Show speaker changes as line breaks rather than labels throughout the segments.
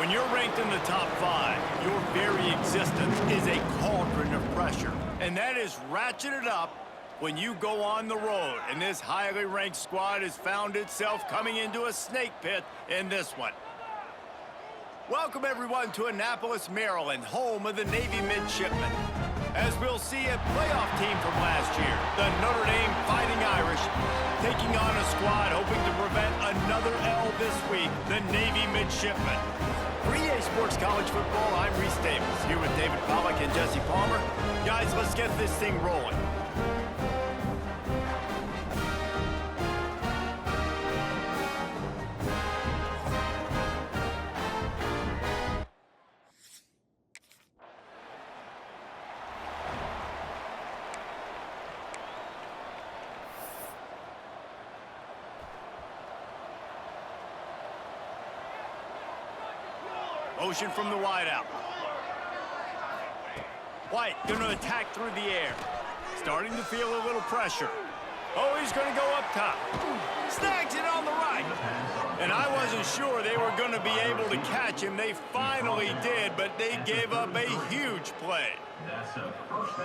When you're ranked in the top 5, your very existence is a cauldron of pressure. And that is ratcheted up when you go on the road. And this highly ranked squad has found itself coming into a snake pit in this one. Welcome, everyone, to Annapolis, Maryland, home of the Navy Midshipmen. As we'll see, a playoff team from last year, the Notre Dame Fighting Irish, taking on a squad hoping to prevent another L this week, the Navy Midshipmen. For EA Sports College Football, I'm Reese Davis, here with David Pollack and Jesse Palmer. Guys, let's get this thing rolling. Motion from the wideout. White going to attack through the air. Starting to feel a little pressure. Oh, he's going to go up top. Snags it on the right. And I wasn't sure they were going to be able to catch him. They finally did, but they gave up a huge play.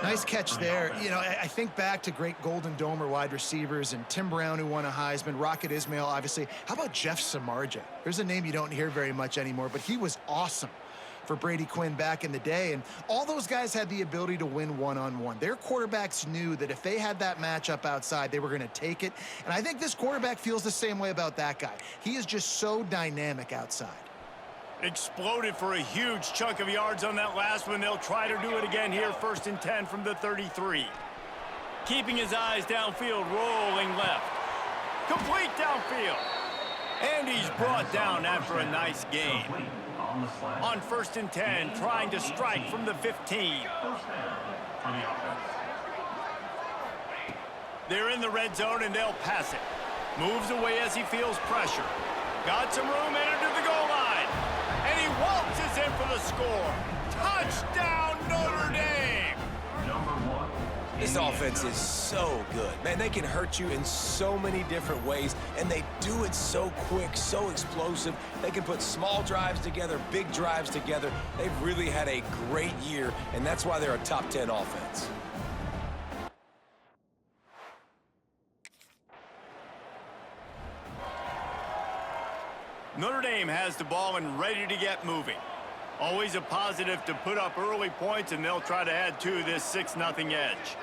Nice catch there. You know, I think back to great Golden Domer wide receivers and Tim Brown, who won a Heisman, Rocket Ismail, obviously. How about Jeff Samardzija? There's a name you don't hear very much anymore, but he was awesome for Brady Quinn back in the day. And all those guys had the ability to win one-on-one. Their quarterbacks knew that if they had that matchup outside, they were going to take it. And I think this quarterback feels the same way about that guy. He is just so dynamic outside.
Exploded for a huge chunk of yards on that last one. They'll try to do it again here, 1st and 10 from the 33. Keeping his eyes downfield, rolling left. Complete downfield. And he's brought down after a nice gain. On 1st and 10, trying to strike from the 15. They're in the red zone, and they'll pass it. Moves away as he feels pressure. Got some room, entered to the goal line. And he waltzes in for the score. Touchdown, Notre Dame!
This offense is so good. Man, they can hurt you in so many different ways, and they do it so quick, so explosive. They can put small drives together, big drives together. They've really had a great year, and that's why they're a top 10 offense.
Notre Dame has the ball and ready to get moving. Always a positive to put up early points, and they'll try to add to this 6-0 edge.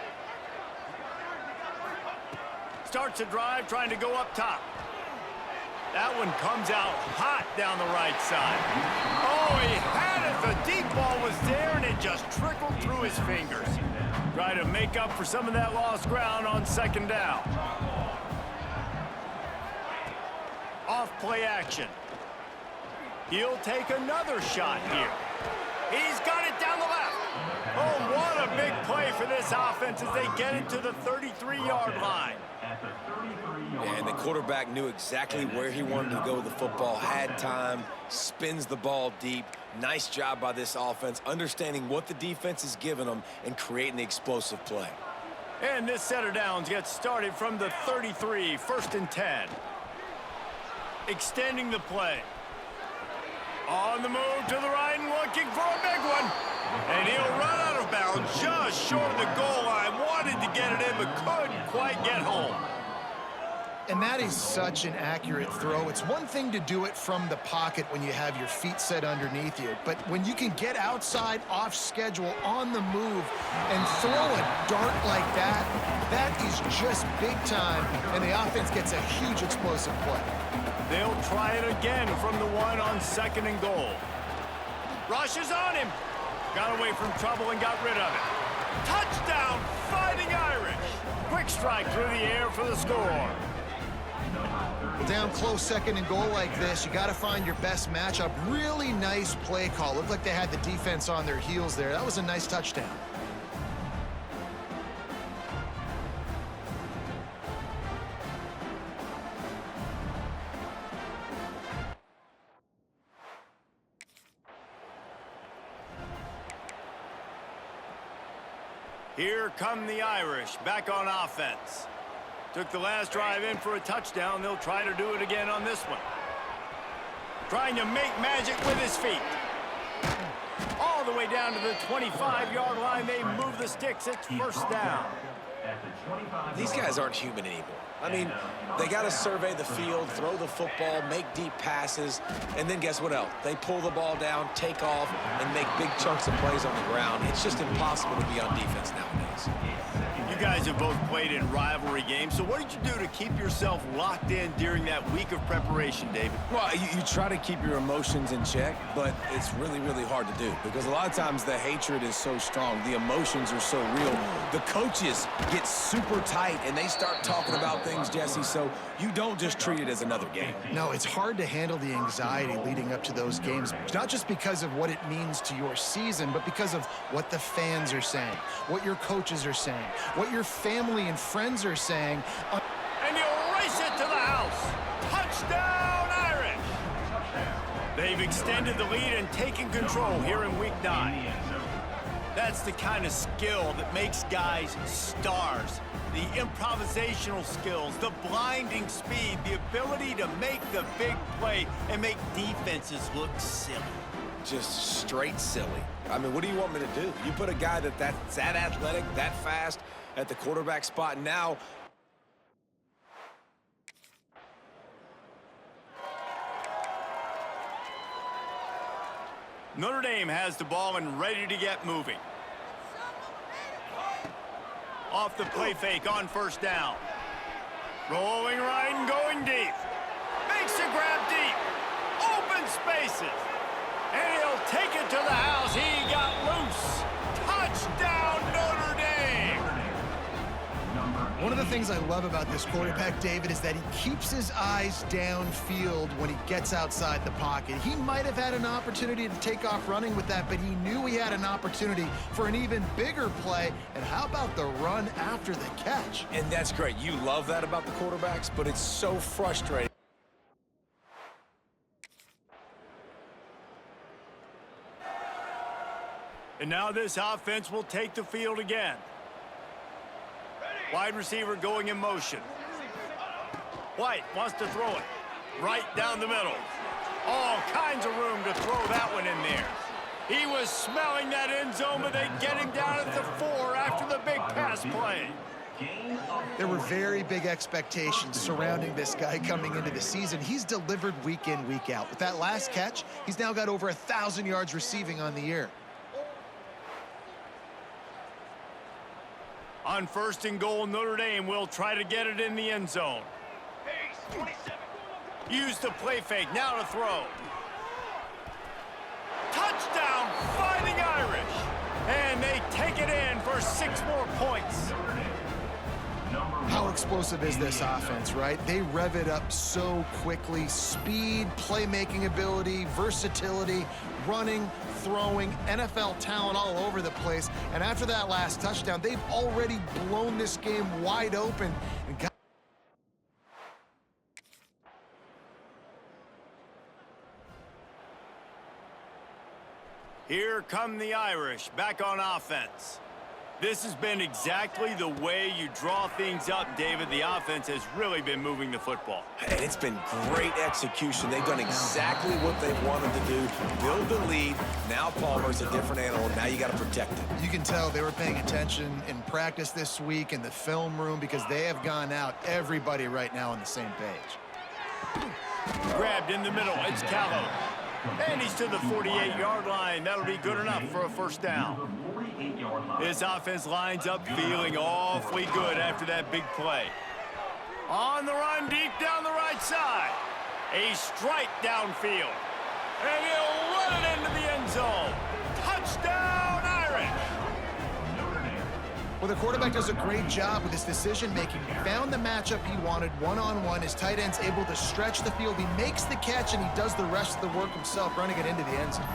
Starts a drive, trying to go up top. That one comes out hot down the right side. Oh, he had it. The deep ball was there, and it just trickled through his fingers. Try to make up for some of that lost ground on 2nd down. Off play action. He'll take another shot here. He's got it down the left. Oh, what a big play for this offense as they get it to the 33-yard line.
And the quarterback knew exactly where he wanted to go with the football, had time, spins the ball deep. Nice job by this offense, understanding what the defense is giving them and creating the explosive play.
And this set of downs gets started from the 33, 1st and 10. Extending the play. On the move to the right and looking for a big one. And he'll run out of bounds just short of the goal line. Wanted to get it in, but couldn't quite get home.
And that is such an accurate throw. It's one thing to do it from the pocket when you have your feet set underneath you, but when you can get outside, off schedule, on the move, and throw a dart like that, that is just big time, and the offense gets a huge explosive play.
They'll try it again from the 1 on 2nd and goal. Rushes on him. Got away from trouble and got rid of it. Touchdown, Fighting Irish. Quick strike through the air for the score.
Well, down close 2nd and goal like this, you got to find your best matchup. Really nice play call. Looked like they had the defense on their heels there. That was a nice touchdown.
Here come the Irish, back on offense. Took the last drive in for a touchdown. They'll try to do it again on this one. trying to make magic with his feet. All the way down to the 25-yard line, they move the sticks. It's first down.
These guys aren't human anymore. I mean, they got to survey the field, throw the football, make deep passes, and then guess what else? They pull the ball down, take off, and make big chunks of plays on the ground. It's just impossible to be on defense nowadays.
You guys have both played in rivalry games, so what did you do to keep yourself locked in during that week of preparation, David?
Well, you try to keep your emotions in check, but it's really, really hard to do because a lot of times the hatred is so strong, the emotions are so real. The coaches get super tight, and they start talking about things, Jesse, so you don't just treat it as another game.
No, it's hard to handle the anxiety leading up to those games, not just because of what it means to your season, but because of what the fans are saying, what your coaches are saying, what your family and friends are saying.
And you race it to the house. Touchdown, Irish! They've extended the lead and taken control here in Week 9. That's the kind of skill that makes guys stars. The improvisational skills, the blinding speed, the ability to make the big play and make defenses look silly.
Just straight silly. I mean, what do you want me to do? You put a guy that's that athletic, that fast at the quarterback spot now.
Notre Dame has the ball and ready to get moving. Off the play fake on first down. Rolling right and going deep. Makes a grab deep. Open spaces. And he'll take it to the house. He got loose. Touchdown, Notre Dame.
One of the things I love about this quarterback, David, is that he keeps his eyes downfield when he gets outside the pocket. He might have had an opportunity to take off running with that, but he knew he had an opportunity for an even bigger play. And how about the run after the catch?
And that's great. You love that about the quarterbacks, but it's so frustrating.
And now this offense will take the field again. Wide receiver going in motion. White wants to throw it right down the middle. All kinds of room to throw that one in there. He was smelling that end zone, but they get him down at the 4 after the big pass play.
There were very big expectations surrounding this guy coming into the season. He's delivered week in, week out. With that last catch, he's now got over 1,000 yards receiving on the year.
On first and goal, Notre Dame will try to get it in the end zone. Use the play fake, now to throw. Touchdown, Fighting Irish. And they take it in for 6 more points.
How explosive is this offense, right? They rev it up so quickly. Speed, playmaking ability, versatility, running, throwing, NFL talent all over the place. And after that last touchdown, they've already blown this game wide open. And got
Here come the Irish, back on offense. This has been exactly the way you draw things up, David. The offense has really been moving the football.
And it's been great execution. They've done exactly what they wanted to do. Build the lead. Now Palmer's a different animal. Now you got to protect it.
You can tell they were paying attention in practice this week in the film room because they have gone out, everybody right now on the same page.
Grabbed in the middle. It's Callow. And he's to the 48-yard line. That'll be good enough for a first down. His offense lines up feeling awfully good after that big play. On the run, deep down the right side. A strike downfield. And he'll run it into the end zone. Touchdown, Irish!
Well, the quarterback does a great job with his decision-making. He found the matchup he wanted one-on-one. His tight end's able to stretch the field. He makes the catch, and he does the rest of the work himself, running it into the end zone.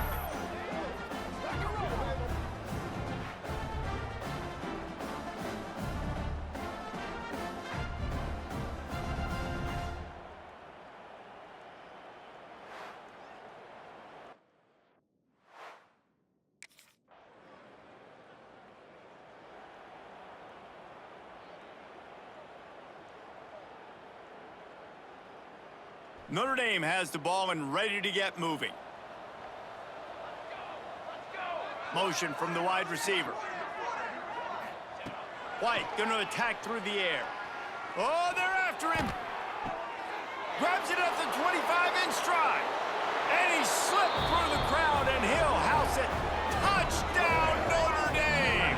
Notre Dame has the ball and ready to get moving. Motion from the wide receiver. White going to attack through the air. Oh, they're after him. Grabs it at the 25-inch stride. And he slipped through the crowd, and he'll house it. Touchdown, Notre Dame!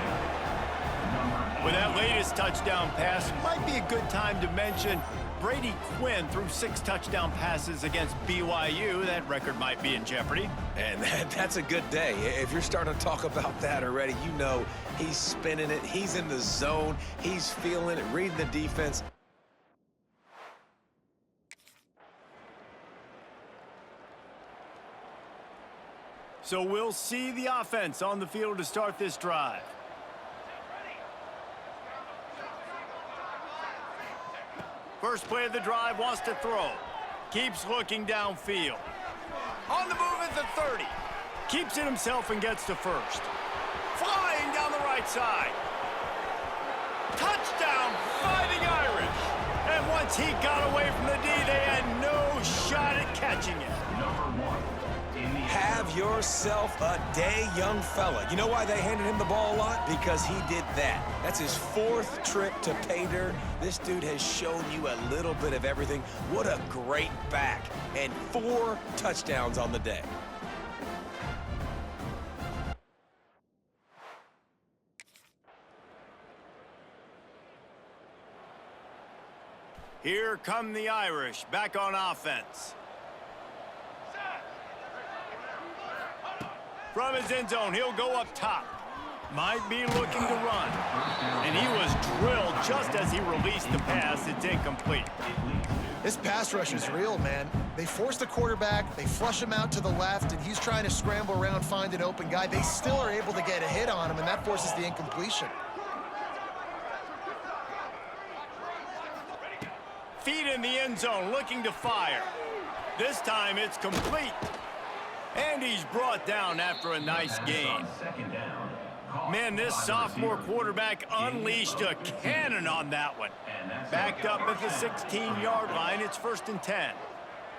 With that latest touchdown pass, might be a good time to mention Brady Quinn threw 6 touchdown passes against BYU. That record might be in jeopardy.
And that's a good day. If you're starting to talk about that already, you know he's spinning it. He's in the zone. He's feeling it, reading the defense.
So we'll see the offense on the field to start this drive. First play of the drive, wants to throw. Keeps looking downfield. On the move at the 30. Keeps it himself and gets to first. Flying down the right side. Touchdown, Fighting Irish. And once he got away from the D, they had no shot at catching it.
Have yourself a day, young fella. You know why they handed him the ball a lot? Because he did that. That's his 4th trip to pay dirt. This dude has shown you a little bit of everything. What a great back. And 4 touchdowns on the day.
Here come the Irish, back on offense. From his end zone, he'll go up top. Might be looking to run. And he was drilled just as he released the pass. It's incomplete.
This pass rush is real, man. They force the quarterback, they flush him out to the left, and he's trying to scramble around, find an open guy. They still are able to get a hit on him, and that forces the incompletion.
Feet in the end zone, looking to fire. This time it's complete. And he's brought down after a nice gain. Man, this sophomore quarterback unleashed a cannon on that one. Backed up at the 16-yard line, it's 1st and 10.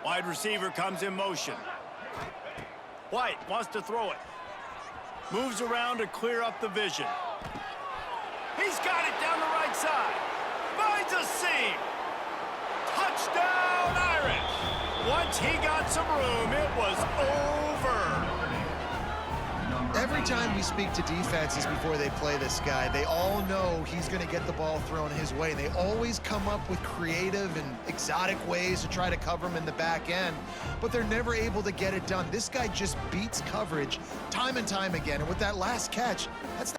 Wide receiver comes in motion. White wants to throw it. Moves around to clear up the vision. He's got it down the right side. Finds a seam. Touchdown, Irish! Once he got some room, it was over.
Every time we speak to defenses before they play this guy, they all know he's going to get the ball thrown his way. They always come up with creative and exotic ways to try to cover him in the back end, but they're never able to get it done. This guy just beats coverage time and time again, and with that last catch, that's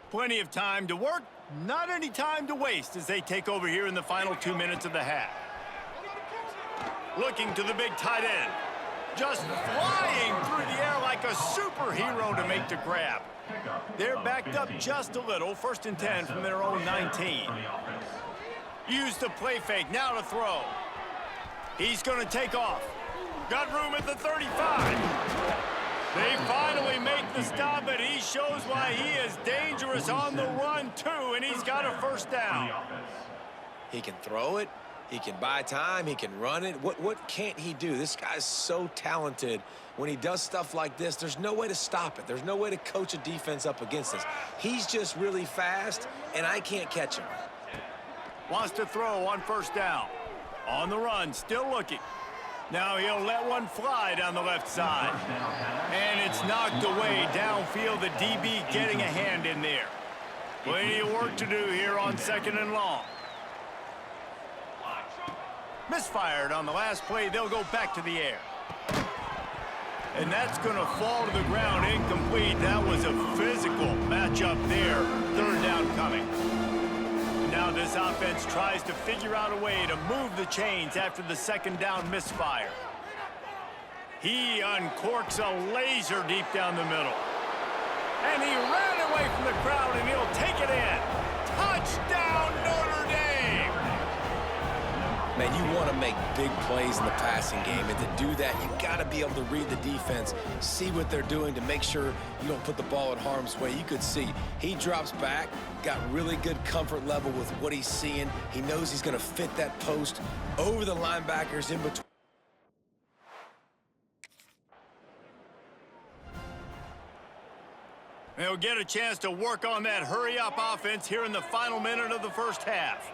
plenty of time to work, not any time to waste as they take over here in the final 2 minutes of the half. Looking to the big tight end. Just flying through the air like a superhero to make the grab. They're backed up just a little, 1st and 10 from their own 19. Use the play fake, now to throw. He's going to take off. Got room at the 35. They finally make the stop, and he shows why he is dangerous on the run, too, and he's got a 1st down.
He can throw it. He can buy time. He can run it. What can't he do? This guy's so talented. When he does stuff like this, there's no way to stop it. There's no way to coach a defense up against this. He's just really fast, and I can't catch him.
Wants to throw on 1st down. On the run, still looking. Now he'll let one fly down the left side. And it's knocked away downfield, the DB getting a hand in there. Plenty of work to do here on 2nd and long. Misfired on the last play, they'll go back to the air. And that's going to fall to the ground, incomplete. That was a physical matchup there. 3rd down coming. Now this offense tries to figure out a way to move the chains after the 2nd down misfire. He uncorks a laser deep down the middle. And he ran away from the crowd, and he'll take it in. Touchdown, Notre Dame!
Man, you want to make big plays in the passing game, and to do that, you got to be able to read the defense, see what they're doing to make sure you don't put the ball in harm's way. You could see he drops back, got really good comfort level with what he's seeing. He knows he's going to fit that post over the linebackers in between.
They'll get a chance to work on that hurry-up offense here in the final minute of the first half.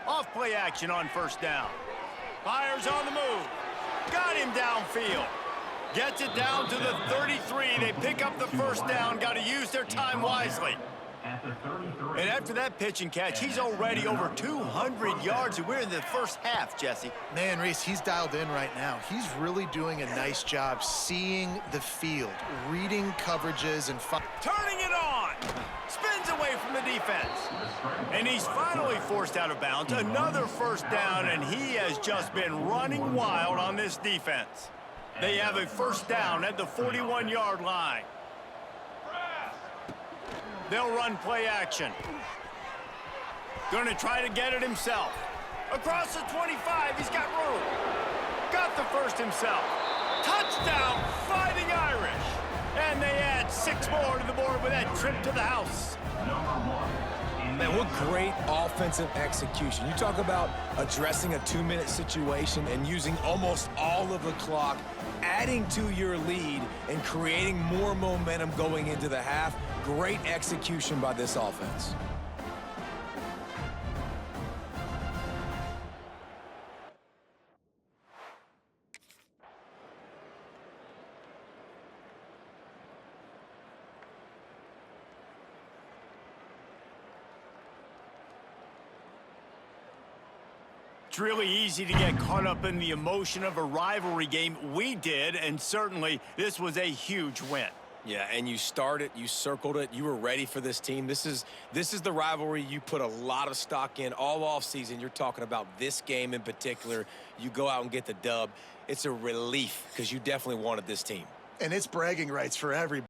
Off play action on first down. Fires on the move. Got him downfield. Gets it down to the 33. They pick up the first down. Got to use their time wisely. And after that pitch and catch, he's already over 200 yards, and we're in the first half, Jesse.
Man, Reese, he's dialed in right now. He's really doing a nice job seeing the field, reading coverages, and
turning it on. Spins away from the defense. And he's finally forced out of bounds. Another first down, and he has just been running wild on this defense. They have a first down at the 41-yard line. They'll run play action. Going to try to get it himself. Across the 25, he's got room. Got the first himself. Touchdown, Fighting Irish. And they add 6 more to the board with that trip to the house.
Man, what great offensive execution. You talk about addressing a 2-minute situation and using almost all of the clock, adding to your lead and creating more momentum going into the half. Great execution by this offense.
It's really easy to get caught up in the emotion of a rivalry game. We did, and certainly this was a huge win.
Yeah, and you started, you circled it, you were ready for this team. This is the rivalry you put a lot of stock in all offseason. You're talking about this game in particular. You go out and get the dub. It's a relief because you definitely wanted this team.
And it's bragging rights for everybody.